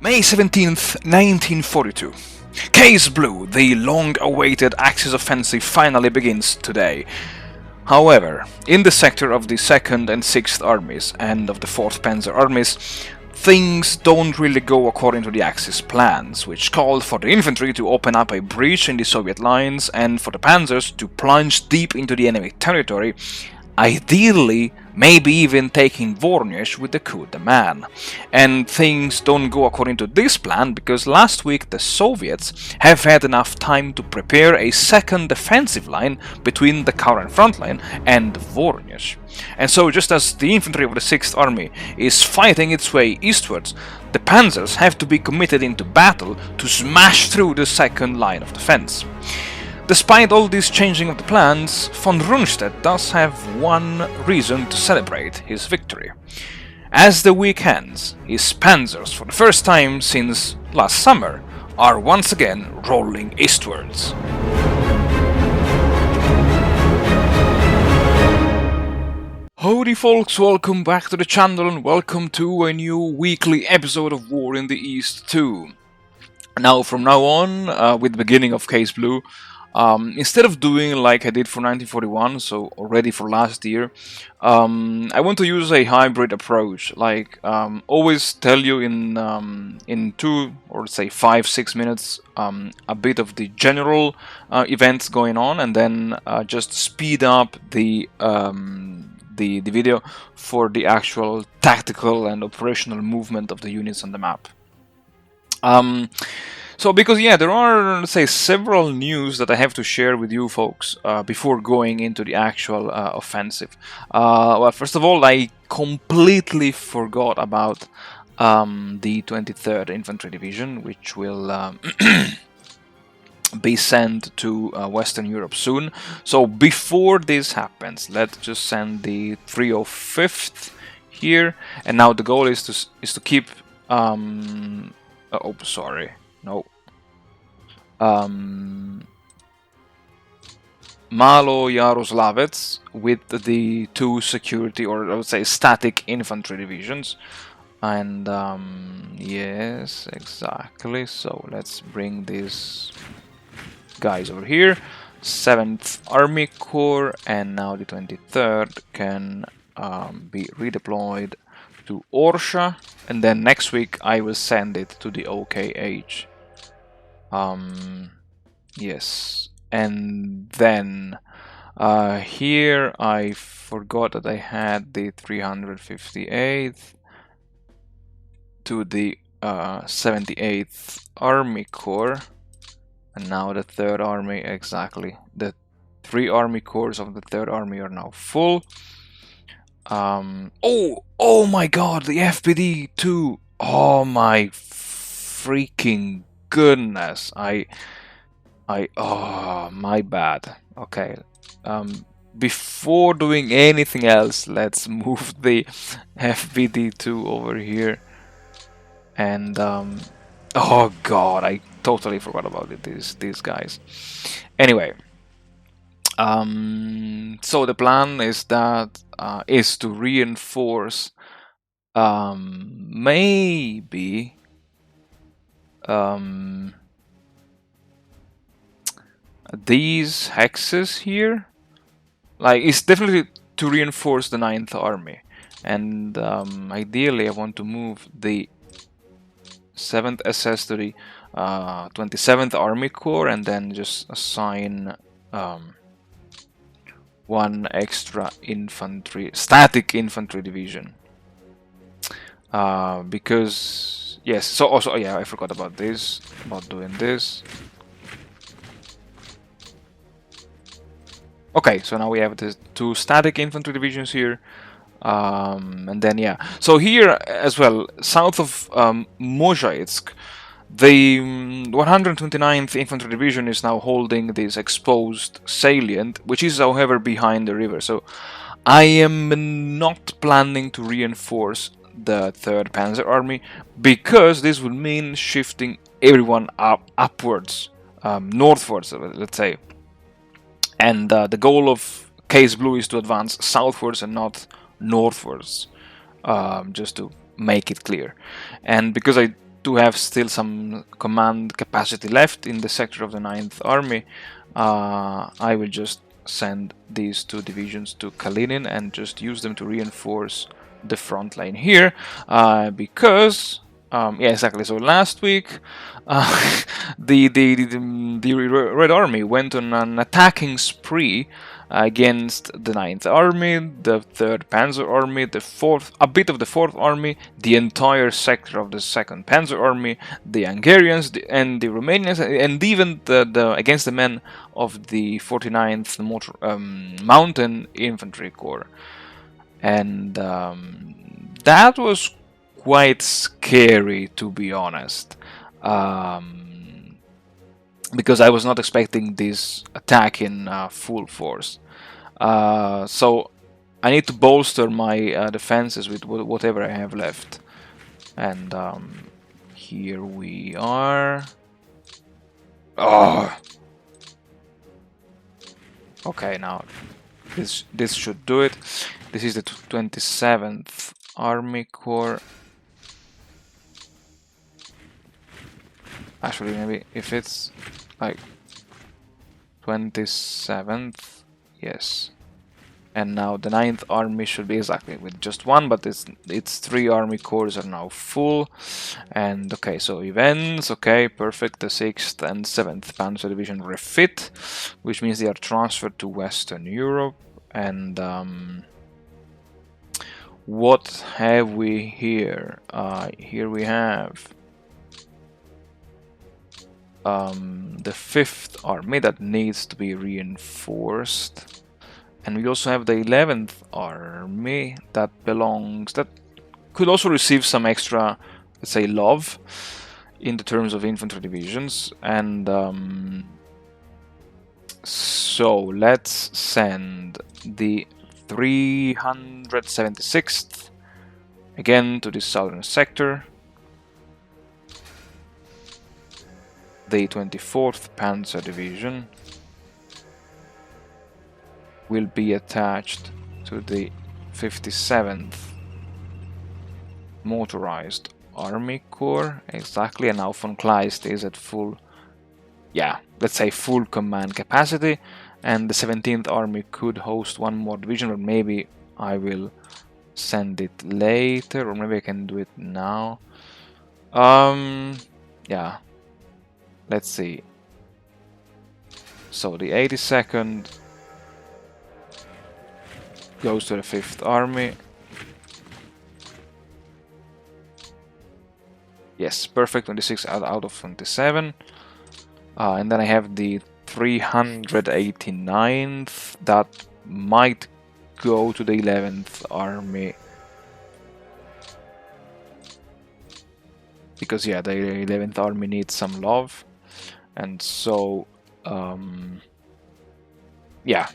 May 17th, 1942. Case Blue, the long-awaited Axis offensive finally begins today. However, in the sector of the 2nd and 6th Armies and of the 4th Panzer Armies, things don't really go according to the Axis plans, which called for the infantry to open up a breach in the Soviet lines and for the panzers to plunge deep into the enemy territory, ideally maybe even taking Voronezh with the coup de man. And things don't go according to this plan because last week the Soviets have had enough time to prepare a second defensive line between the current front line and Voronezh. And so just as the infantry of the 6th Army is fighting its way eastwards, the panzers have to be committed into battle to smash through the second line of defense. Despite all this changing of the plans, von Rundstedt does have one reason to celebrate his victory. As the week ends, his panzers, for the first time since last summer, are once again rolling eastwards. Howdy folks, welcome back to the channel and welcome to a new weekly episode of War in the East 2. Now, from now on, with the beginning of Case Blue, instead of doing like I did for 1941, so already for last year, I want to use a hybrid approach, like always tell you in 2 or say 5-6 minutes a bit of the general events going on, and then just speed up the video for the actual tactical and operational movement of the units on the map. So because there are, let's say, several news that I have to share with you folks before going into the actual offensive. Well, first of all, I completely forgot about the 23rd Infantry Division, which will be sent to Western Europe soon. So before this happens, let's just send the 305th here, and now the goal is to keep Malo Yaroslavets with the 2 security, or I would say static infantry divisions. And yes, exactly. So let's bring these guys over here. 7th Army Corps, and now the 23rd can be redeployed to Orsha, and then next week I will send it to the OKH. Yes, and then here I forgot that I had the 358th to the 78th Army Corps, and now the 3rd Army, exactly. The 3 Army Corps of the 3rd Army are now full. Oh my god, the FPD-2! Oh my freaking goodness! Oh, my bad. Okay. Before doing anything else, let's move the FPD-2 over here. And oh god, I totally forgot about it. These guys. Anyway. So the plan is that is to reinforce maybe these hexes here. Like, it's definitely to reinforce the 9th Army, and ideally I want to move the 7th SS to the 27th Army Corps, and then just assign 1 extra infantry, static infantry division. Because yes, so also I forgot about this, about doing this. Okay, so now we have the 2 static infantry divisions here, and then so here as well, south of Mozhaitsk, the 129th Infantry Division is now holding this exposed salient, which is however behind the river. So I am not planning to reinforce the 3rd Panzer Army, because this would mean shifting everyone upwards, northwards, let's say. And the goal of Case Blue is to advance southwards and not northwards, just to make it clear. And because I to have still some command capacity left in the sector of the 9th Army, I will just send these 2 divisions to Kalinin and just use them to reinforce the front line here, because yeah, exactly. So last week, the Red Army went on an attacking spree against the 9th Army, the 3rd Panzer Army, the 4th, a bit of the 4th Army, the entire sector of the 2nd Panzer Army, the Hungarians, and the Romanians, and even the against the men of the 49th Mountain Infantry Corps. And that was quite scary, to be honest, because I was not expecting this attack in full force. So I need to bolster my defenses with whatever I have left. And here we are. Oh. Okay, now this should do it. This is the 27th Army Corps. Actually, maybe if it's like 27th, yes. And now the 9th Army should be exactly with just 1, but its 3 army corps are now full. And okay, so events, okay, perfect. The 6th and 7th Panzer Division refit, which means they are transferred to Western Europe. And what have we here? Here we have the 5th Army that needs to be reinforced. And we also have the 11th Army that could also receive some extra, let's say, love in the terms of infantry divisions. And so let's send the 376th again to the southern sector. The 24th Panzer Division will be attached to the 57th Motorized Army Corps, exactly, and now von Kleist is at full, yeah, let's say full command capacity, and the 17th Army could host 1 more division, but maybe I will send it later, or maybe I can do it now. Yeah, let's see. So the 82nd goes to the 5th Army. Yes, perfect, 26 out of 27. And then I have the 389th that might go to the 11th Army. Because, yeah, the 11th Army needs some love. And so, yeah.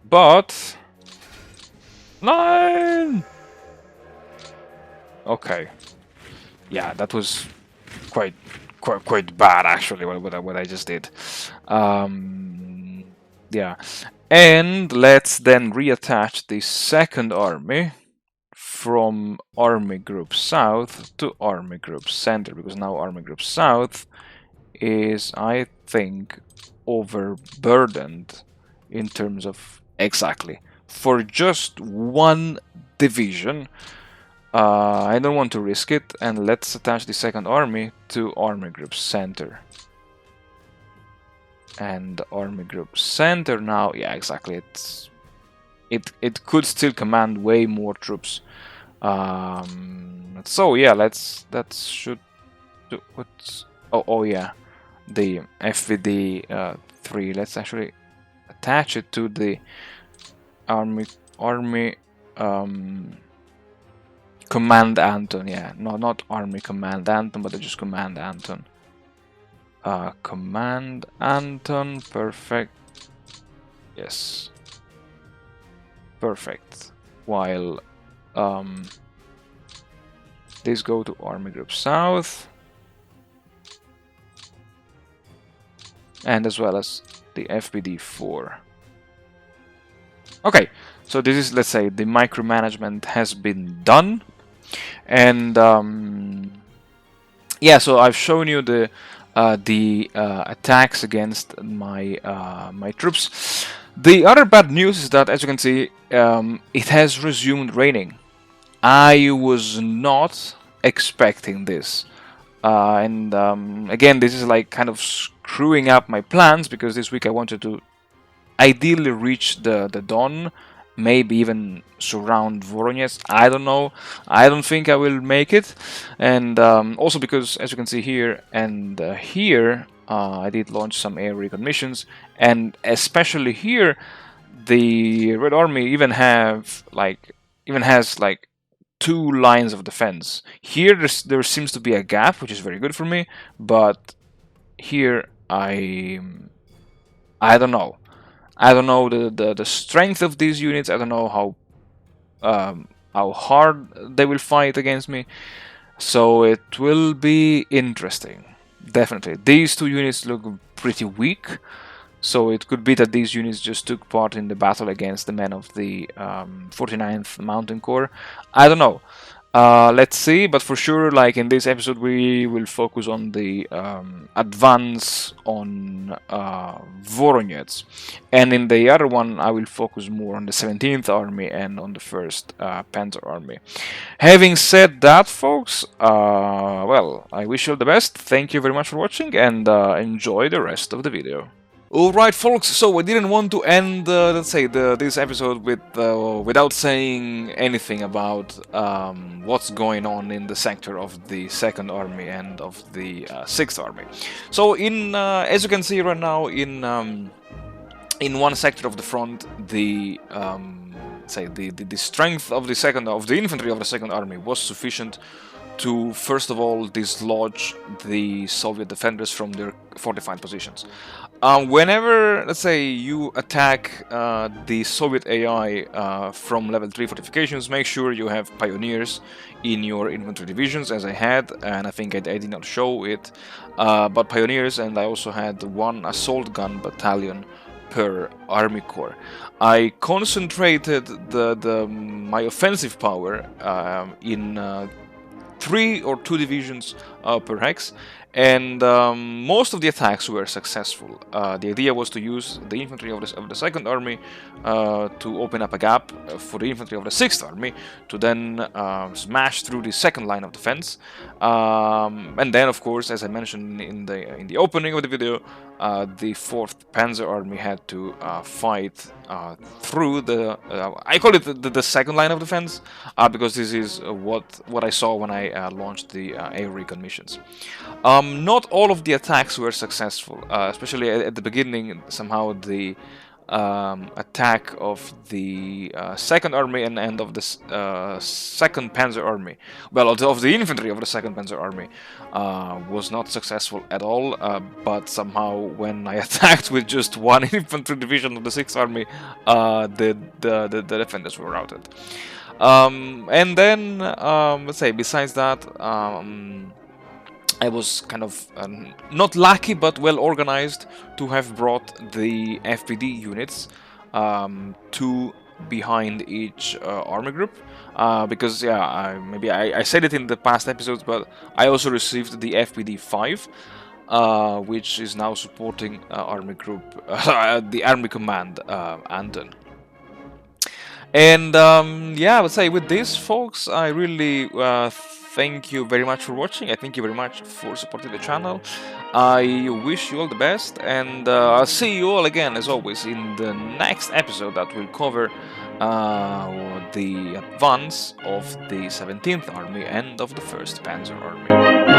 But 9! Okay. Yeah, that was quite bad, actually, what I just did. Yeah. And let's then reattach the 2nd Army from Army Group South to Army Group Center, because now Army Group South is, I think, overburdened in terms of, exactly, for just 1 division. I don't want to risk it, and let's attach the 2nd Army to Army Group Center. And Army Group Center now, yeah, exactly, it could still command way more troops. So yeah, that should do. What's oh yeah, the FVD 3. Let's actually attach it to the Army Command Anton. Yeah, no, not Army Command Anton, but just Command Anton. Command Anton, perfect. Yes, perfect. While these go to Army Group South, and as well as the FBD 4. Okay, so this is, let's say, the micromanagement has been done, and yeah, so I've shown you the attacks against my troops. The other bad news is that, as you can see, it has resumed raining. I was not expecting this, and again, this is like kind of screwing up my plans, because this week I wanted to ideally reach the Don, maybe even surround Voronezh. I don't know. I don't think I will make it, and also because, as you can see here and here, I did launch some air recon missions, and especially here, the Red Army even has like two lines of defense. Here there seems to be a gap, which is very good for me, but here I don't know. I don't know the strength of these units. I don't know how hard they will fight against me. So it will be interesting. Definitely. These two units look pretty weak. So it could be that these units just took part in the battle against the men of the 49th Mountain Corps. I don't know. Let's see, but for sure, like in this episode, we will focus on the advance on Voronezh, and in the other one, I will focus more on the 17th Army and on the 1st Panzer Army. Having said that, folks, well, I wish you all the best. Thank you very much for watching, and enjoy the rest of the video. Alright, folks, so I didn't want to end, let's say, this episode without saying anything about what's going on in the sector of the 2nd Army and of the 6th Army. So, as you can see right now, in one sector of the front, the strength of the infantry of the 2nd Army was sufficient to, first of all, dislodge the Soviet defenders from their fortified positions. Whenever, let's say, you attack the Soviet AI from level 3 fortifications, make sure you have pioneers in your infantry divisions, as I had, and I think I did not show it, but pioneers, and I also had one assault gun battalion per army corps. I concentrated my offensive power in 3 or 2 divisions per hex, and most of the attacks were successful. The idea was to use the infantry of the 2nd Army to open up a gap for the infantry of the 6th Army to then smash through the 2nd line of defense, and then, of course, as I mentioned in the opening of the video, the 4th Panzer Army had to fight through I call it the 2nd line of defense, because this is what I saw when I launched the air recon missions. Not all of the attacks were successful, especially at the beginning. Somehow the attack of the 2nd Army and of the 2nd Panzer Army, well, of the infantry of the 2nd Panzer Army, was not successful at all, but somehow when I attacked with just one infantry division of the 6th Army, the defenders were routed. And then, let's say, besides that, I was kind of not lucky, but well organized to have brought the FPD units two behind each army group, because maybe I said it in the past episodes, but I also received the FPD 5, which is now supporting army group, the army command Anton. And yeah, I would say with this, folks, I really thank you very much for watching. I thank you very much for supporting the channel. I wish you all the best, and I'll see you all again, as always, in the next episode that will cover the advance of the 17th Army and of the 1st Panzer Army.